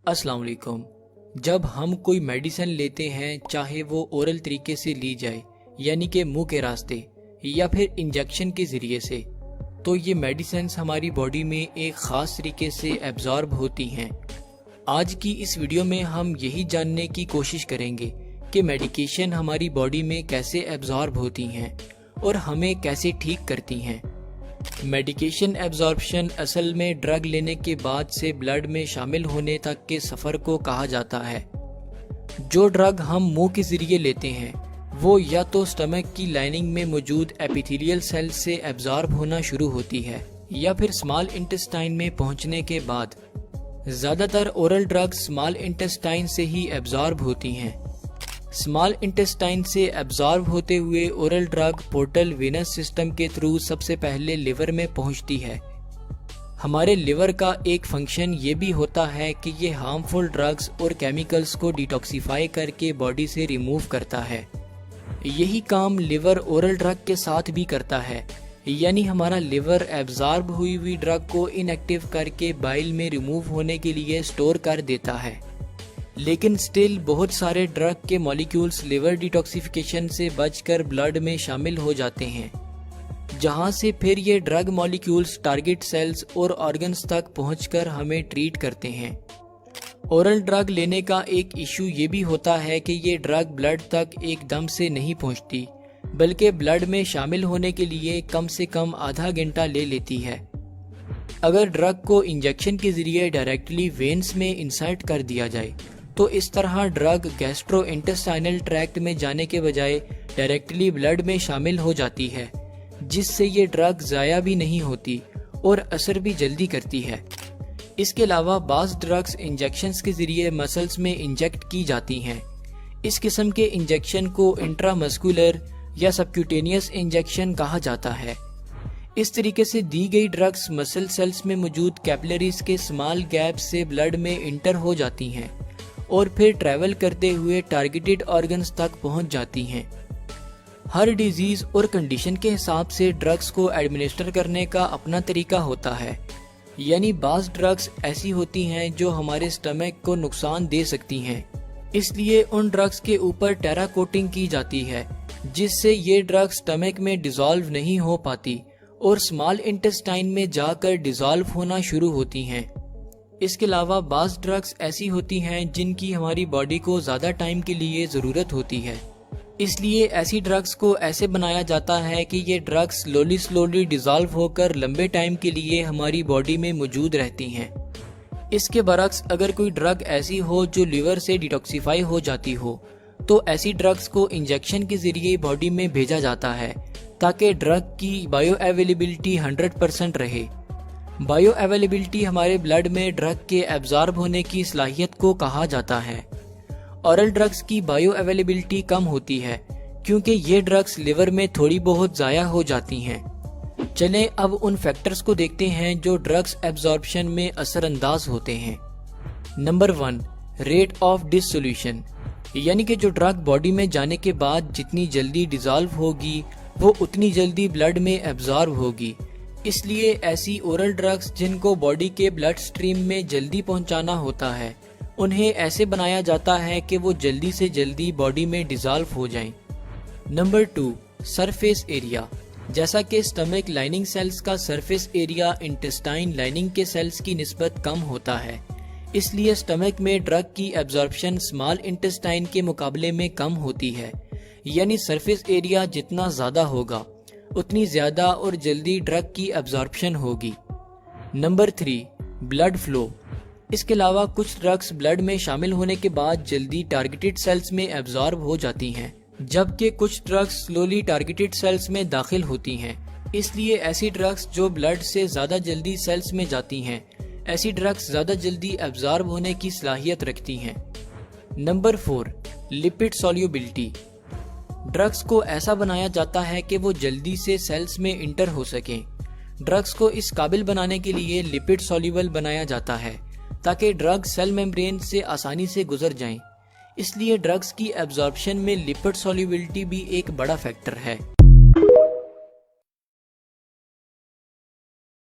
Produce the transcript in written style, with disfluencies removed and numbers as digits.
अस्सलाम वालेकुम। जब हम कोई मेडिसिन लेते हैं, चाहे वो ओरल तरीके से ली जाए यानी कि मुंह के रास्ते या फिर इंजेक्शन के ज़रिए से, तो ये मेडिसिन हमारी बॉडी में एक ख़ास तरीके से एब्जॉर्ब होती हैं। आज की इस वीडियो में हम यही जानने की कोशिश करेंगे कि मेडिकेशन हमारी बॉडी में कैसे एब्जॉर्ब होती हैं और हमें कैसे ठीक करती हैं। मेडिकेशन एब्जॉर्प्शन असल में ड्रग लेने के बाद से ब्लड में शामिल होने तक के सफ़र को कहा जाता है। जो ड्रग हम मुंह के ज़रिए लेते हैं वो या तो स्टमक की लाइनिंग में मौजूद एपिथेलियल सेल से एब्जॉर्ब होना शुरू होती है या फिर स्मॉल इंटेस्टाइन में पहुंचने के बाद। ज़्यादातर ओरल ड्रग्स स्मॉल इंटेस्टाइन से ही एब्जॉर्ब होती हैं। स्मॉल इंटेस्टाइन से एब्जॉर्ब होते हुए oral drug portal venous system के थ्रू सबसे पहले लिवर में पहुंचती है। हमारे लिवर का एक फंक्शन ये भी होता है कि ये हार्मफुल ड्रग्स और केमिकल्स को डिटॉक्सिफाई करके बॉडी से रिमूव करता है। यही काम लिवर ओरल ड्रग के साथ भी करता है, यानी हमारा लिवर एब्जॉर्ब हुई ड्रग को इनएक्टिव करके बाइल में रिमूव होने के लिए स्टोर कर देता है। लेकिन स्टिल बहुत सारे ड्रग के मॉलिक्यूल्स लिवर डिटॉक्सिफिकेशन से बचकर ब्लड में शामिल हो जाते हैं, जहां से फिर ये ड्रग मॉलिक्यूल्स टारगेट सेल्स और ऑर्गन्स तक पहुंचकर हमें ट्रीट करते हैं। ओरल ड्रग लेने का एक इशू ये भी होता है कि ये ड्रग ब्लड तक एकदम से नहीं पहुंचती, बल्कि ब्लड में शामिल होने के लिए कम से कम आधा घंटा ले लेती है। अगर ड्रग को इंजेक्शन के जरिए डायरेक्टली वेन्स में इंसर्ट कर दिया जाए तो इस तरह ड्रग गैस्ट्रोइंटेस्टाइनल ट्रैक्ट में जाने के बजाय डायरेक्टली ब्लड में शामिल हो जाती है, जिससे ये ड्रग ज़ाया भी नहीं होती और असर भी जल्दी करती है। इसके अलावा बाज़ ड्रग्स इंजेक्शंस के जरिए मसल्स में इंजेक्ट की जाती हैं। इस किस्म के इंजेक्शन को इंट्रामस्कुलर या सबक्यूटेनियस इंजेक्शन कहा जाता है। इस तरीके से दी गई ड्रग्स मसल सेल्स में मौजूद कैपिलरीज के स्मॉल गैप से ब्लड में इंटर हो जाती हैं और फिर ट्रैवल करते हुए टारगेटेड ऑर्गन्स तक पहुंच जाती हैं। हर डिजीज और कंडीशन के हिसाब से ड्रग्स को एडमिनिस्टर करने का अपना तरीका होता है, यानी बाज़ ड्रग्स ऐसी होती हैं जो हमारे स्टमक को नुकसान दे सकती हैं, इसलिए उन ड्रग्स के ऊपर टेरा कोटिंग की जाती है, जिससे ये ड्रग स्टमक में डिसॉल्व नहीं हो पाती और स्मॉल इंटेस्टाइन में जाकर डिसॉल्व होना शुरू होती हैं। इसके अलावा बाज़ ड्रग्स ऐसी होती हैं जिनकी हमारी बॉडी को ज़्यादा टाइम के लिए ज़रूरत होती है, इसलिए ऐसी ड्रग्स को ऐसे बनाया जाता है कि ये ड्रग्स स्लोली डिसॉल्व होकर लंबे टाइम के लिए हमारी बॉडी में मौजूद रहती हैं। इसके बरक्स अगर कोई ड्रग ऐसी हो जो लिवर से डिटॉक्सिफाई हो जाती हो, तो ऐसी ड्रग्स को इंजेक्शन के जरिए बॉडी में भेजा जाता है ताकि ड्रग की बायो अवेलेबिलिटी 100% रहे। बायो अवेलेबिलिटी हमारे ब्लड में ड्रग के एब्जॉर्ब होने की सलाहियत को कहा जाता है। ओरल ड्रग्स की बायो अवेलेबिलिटी कम होती है क्योंकि ये ड्रग्स लिवर में थोड़ी बहुत ज़ाया हो जाती हैं। चलें अब उन फैक्टर्स को देखते हैं जो ड्रग्स एब्जॉर्प्शन में असरअंदाज होते हैं। नंबर 1, रेट ऑफ डिसोल्यूशन, यानी कि जो ड्रग बॉडी में जाने के बाद जितनी जल्दी डिसॉल्व होगी वो उतनी जल्दी ब्लड में एब्जॉर्ब होगी। इसलिए ऐसी ओरल ड्रग्स जिनको बॉडी के ब्लड स्ट्रीम में जल्दी पहुंचाना होता है, उन्हें ऐसे बनाया जाता है कि वो जल्दी से जल्दी बॉडी में डिसॉल्व हो जाएं। नंबर 2, सरफेस एरिया, जैसा कि स्टमक लाइनिंग सेल्स का सरफेस एरिया इंटेस्टाइन लाइनिंग के सेल्स की निस्बत कम होता है, इसलिए स्टमक में ड्रग की एब्जॉर्प्शन स्मॉल इंटेस्टाइन के मुकाबले में कम होती है, यानी सरफेस एरिया जितना ज़्यादा होगा उतनी ज़्यादा और जल्दी ड्रग की एब्जॉर्प्शन होगी। नंबर 3, ब्लड फ्लो, इसके अलावा कुछ ड्रग्स ब्लड में शामिल होने के बाद जल्दी टारगेटेड सेल्स में एब्जॉर्ब हो जाती हैं, जबकि कुछ ड्रग्स स्लोली टारगेटेड सेल्स में दाखिल होती हैं। इसलिए ऐसी ड्रग्स जो ब्लड से ज़्यादा जल्दी सेल्स में जाती हैं, ऐसी ड्रग्स ज़्यादा जल्दी एब्जॉर्ब होने की सलाहियत रखती हैं। नंबर 4, लिपिड सॉल्युबिलिटी, ड्रग्स को ऐसा बनाया जाता है कि वो जल्दी से सेल्स में इंटर हो सकें। ड्रग्स को इस काबिल बनाने के लिए लिपिड सॉल्युबल बनाया जाता है ताकि ड्रग सेल मेम्ब्रेन से आसानी से गुजर जाएं। इसलिए ड्रग्स की एब्जॉर्प्शन में लिपिड सॉल्युबिलिटी भी एक बड़ा फैक्टर है।